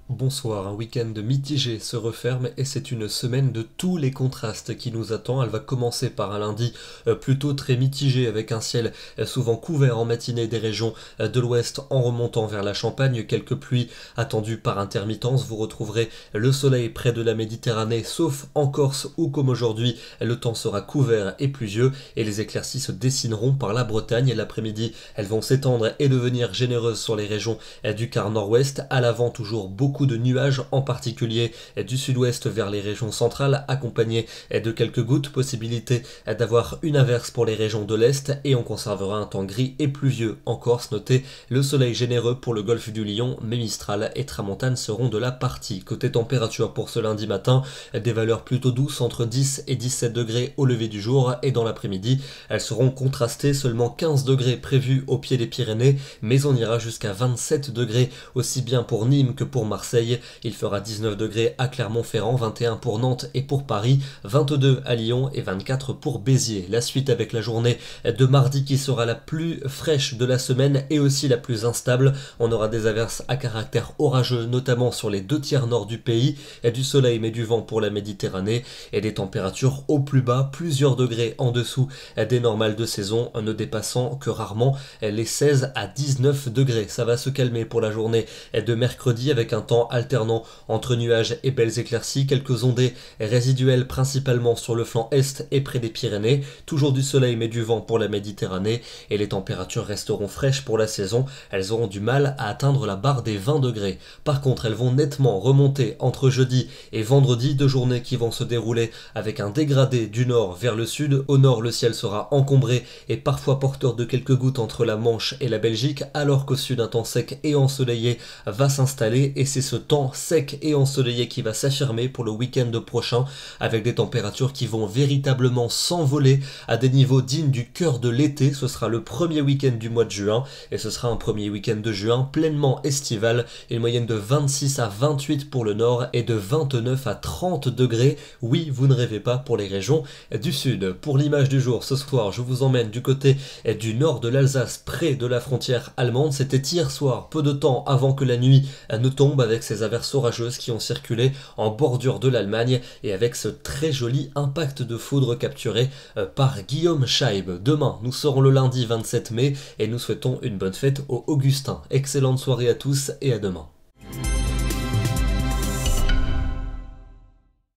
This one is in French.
Bonsoir, un week-end mitigé se referme et c'est une semaine de tous les contrastes qui nous attend. Elle va commencer par un lundi plutôt très mitigé avec un ciel souvent couvert en matinée des régions de l'ouest en remontant vers la Champagne. Quelques pluies attendues par intermittence. Vous retrouverez le soleil près de la Méditerranée sauf en Corse où comme aujourd'hui le temps sera couvert et pluvieux et les éclaircies se dessineront par la Bretagne. L'après-midi elles vont s'étendre et devenir généreuses sur les régions du quart nord-ouest. À l'avant toujours beaucoup de nuages, en particulier du sud-ouest vers les régions centrales, accompagnés de quelques gouttes, possibilité d'avoir une averse pour les régions de l'est, et on conservera un temps gris et pluvieux en Corse. Notez le soleil généreux pour le golfe du Lion, mais Mistral et Tramontane seront de la partie. Côté température pour ce lundi matin, des valeurs plutôt douces entre 10 et 17 degrés au lever du jour, et dans l'après-midi, elles seront contrastées, seulement 15 degrés prévus au pied des Pyrénées, mais on ira jusqu'à 27 degrés, aussi bien pour Nîmes que pour Marseille. Il fera 19 degrés à Clermont-Ferrand, 21 pour Nantes et pour Paris, 22 à Lyon et 24 pour Béziers. La suite avec la journée de mardi qui sera la plus fraîche de la semaine et aussi la plus instable. On aura des averses à caractère orageux, notamment sur les 2 tiers nord du pays, et du soleil mais du vent pour la Méditerranée et des températures au plus bas, plusieurs degrés en dessous des normales de saison, ne dépassant que rarement les 16 à 19 degrés. Ça va se calmer pour la journée de mercredi avec un temps alternant entre nuages et belles éclaircies, quelques ondées résiduelles principalement sur le flanc est et près des Pyrénées, toujours du soleil mais du vent pour la Méditerranée, et les températures resteront fraîches pour la saison. Elles auront du mal à atteindre la barre des 20 degrés. Par contre, elles vont nettement remonter entre jeudi et vendredi, 2 journées qui vont se dérouler avec un dégradé du nord vers le sud. Au nord, le ciel sera encombré et parfois porteur de quelques gouttes entre la Manche et la Belgique, alors qu'au sud, un temps sec et ensoleillé va s'installer, et c'est ce temps sec et ensoleillé qui va s'affirmer pour le week-end prochain, avec des températures qui vont véritablement s'envoler à des niveaux dignes du cœur de l'été. Ce sera le premier week-end du mois de juin, et ce sera un premier week-end de juin pleinement estival, une moyenne de 26 à 28 pour le nord et de 29 à 30 degrés. Oui, vous ne rêvez pas pour les régions du sud. Pour l'image du jour, ce soir, je vous emmène du côté du nord de l'Alsace, près de la frontière allemande. C'était hier soir, peu de temps avant que la nuit ne tombe, avec ces averses orageuses qui ont circulé en bordure de l'Allemagne et avec ce très joli impact de foudre capturé par Guillaume Scheib. Demain, nous serons le lundi 27 mai et nous souhaitons une bonne fête aux Augustins. Excellente soirée à tous et à demain.